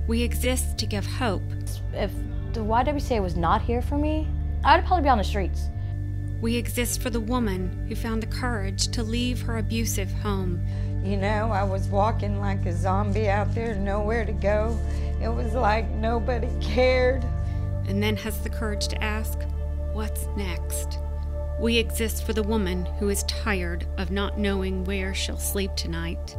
We exist to give hope. If the YWCA was not here for me, I'd probably be on the streets. We exist for the woman who found the courage to leave her abusive home. You know, I was walking like a zombie out there, nowhere to go. It was like nobody cared. And then has the courage to ask, what's next? We exist for the woman who is tired of not knowing where she'll sleep tonight.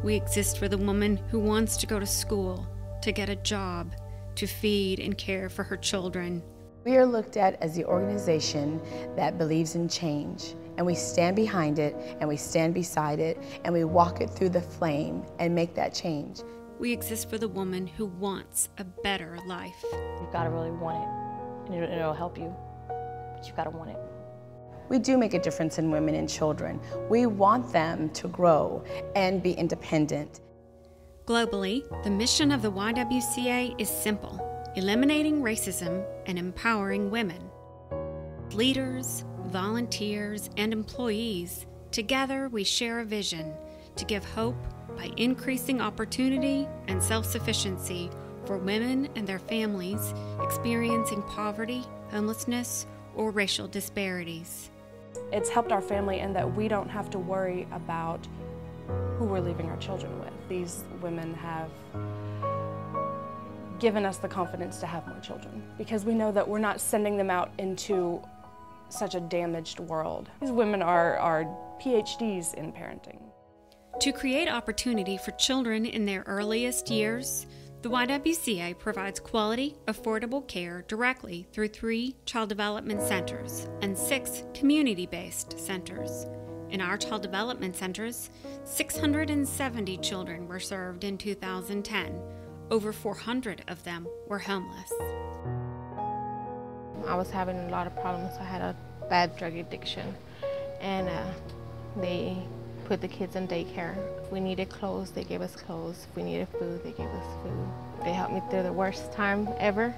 We exist for the woman who wants to go to school, to get a job, to feed and care for her children. We are looked at as the organization that believes in change, and we stand behind it, and we stand beside it, and we walk it through the flame and make that change. We exist for the woman who wants a better life. You've got to really want it, and it'll help you, but you've got to want it. We do make a difference in women and children. We want them to grow and be independent. Globally, the mission of the YWCA is simple: eliminating racism and empowering women. Leaders, volunteers, and employees, together we share a vision to give hope by increasing opportunity and self-sufficiency for women and their families experiencing poverty, homelessness, or racial disparities. It's helped our family in that we don't have to worry about who we're leaving our children with. These women have given us the confidence to have more children because we know that we're not sending them out into such a damaged world. These women are PhDs in parenting. To create opportunity for children in their earliest years, the YWCA provides quality, affordable care directly through 3 child development centers and 6 community-based centers. In our child development centers, 670 children were served in 2010. Over 400 of them were homeless. I was having a lot of problems. I had a bad drug addiction, and they put the kids in daycare. If we needed clothes, they gave us clothes. If we needed food, they gave us food. They helped me through the worst time ever.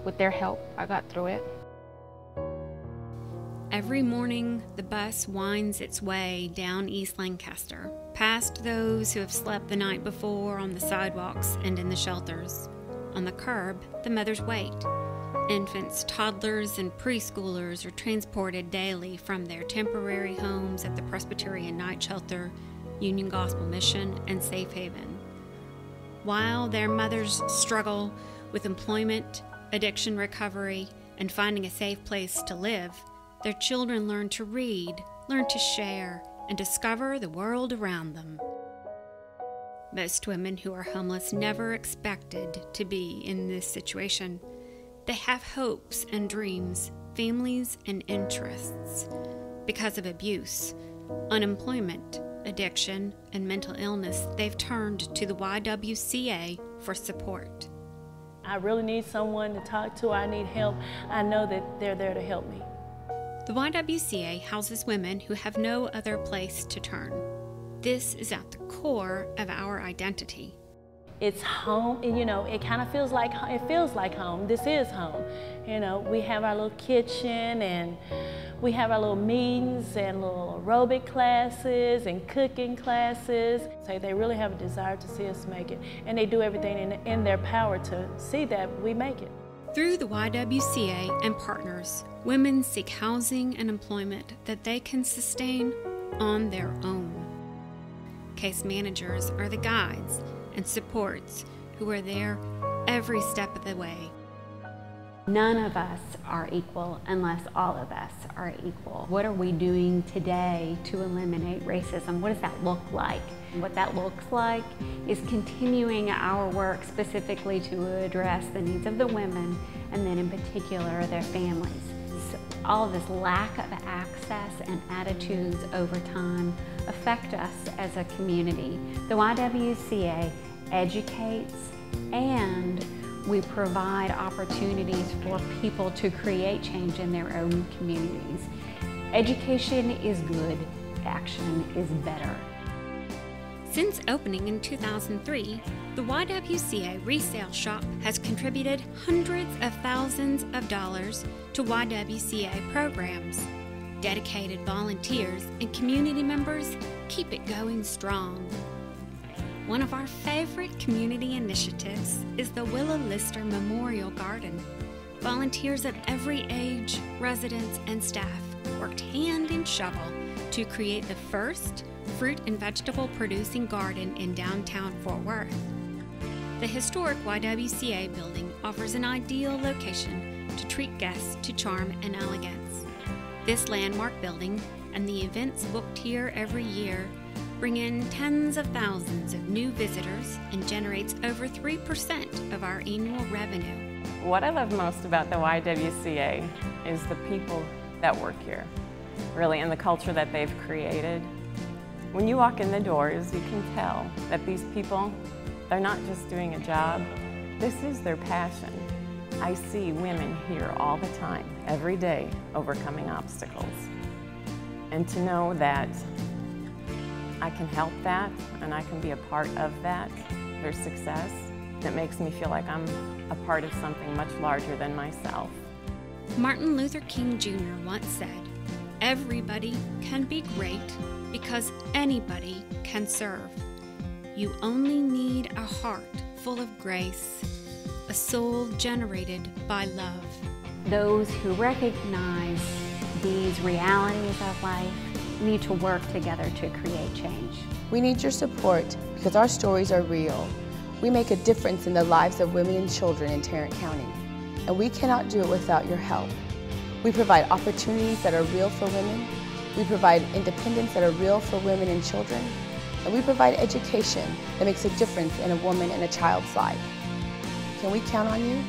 With their help, I got through it. Every morning, the bus winds its way down East Lancaster, past those who have slept the night before on the sidewalks and in the shelters. On the curb, the mothers wait. Infants, toddlers, and preschoolers are transported daily from their temporary homes at the Presbyterian Night Shelter, Union Gospel Mission, and Safe Haven. While their mothers struggle with employment, addiction recovery, and finding a safe place to live, their children learn to read, learn to share, and discover the world around them. Most women who are homeless never expected to be in this situation. They have hopes and dreams, families and interests. Because of abuse, unemployment, addiction, and mental illness, they've turned to the YWCA for support. I really need someone to talk to. I need help. I know that they're there to help me. The YWCA houses women who have no other place to turn. This is at the core of our identity. It's home, and you know, it kind of feels like home. This is home. You know, we have our little kitchen, and we have our little meetings and little aerobic classes and cooking classes. So they really have a desire to see us make it, and they do everything in their power to see that we make it. Through the YWCA and partners, women seek housing and employment that they can sustain on their own. Case managers are the guides and supports who are there every step of the way. None of us are equal unless all of us are equal. What are we doing today to eliminate racism? What does that look like? What that looks like is continuing our work specifically to address the needs of the women and then in particular their families. So all of this lack of access and attitudes over time affect us as a community. The YWCA educates and we provide opportunities for people to create change in their own communities. Education is good, action is better. Since opening in 2003, the YWCA resale shop has contributed hundreds of thousands of dollars to YWCA programs. Dedicated volunteers and community members keep it going strong. One of our favorite community initiatives is the Willa Lister Memorial Garden. Volunteers of every age, residents, and staff worked hand and shovel to create the first fruit and vegetable producing garden in downtown Fort Worth. The historic YWCA building offers an ideal location to treat guests to charm and elegance. This landmark building and the events booked here every year bring in tens of thousands of new visitors and generates over 3% of our annual revenue. What I love most about the YWCA is the people that work here, really, and the culture that they've created. When you walk in the doors, you can tell that these people, they're not just doing a job, this is their passion. I see women here all the time, every day, overcoming obstacles. And to know that I can help that and I can be a part of that, their success, it makes me feel like I'm a part of something much larger than myself. Martin Luther King Jr. once said, "Everybody can be great because anybody can serve. You only need a heart full of grace, a soul generated by love." Those who recognize these realities of life need to work together to create change. We need your support because our stories are real. We make a difference in the lives of women and children in Tarrant County, and we cannot do it without your help. We provide opportunities that are real for women, we provide independence that are real for women and children, and we provide education that makes a difference in a woman and a child's life. Can we count on you?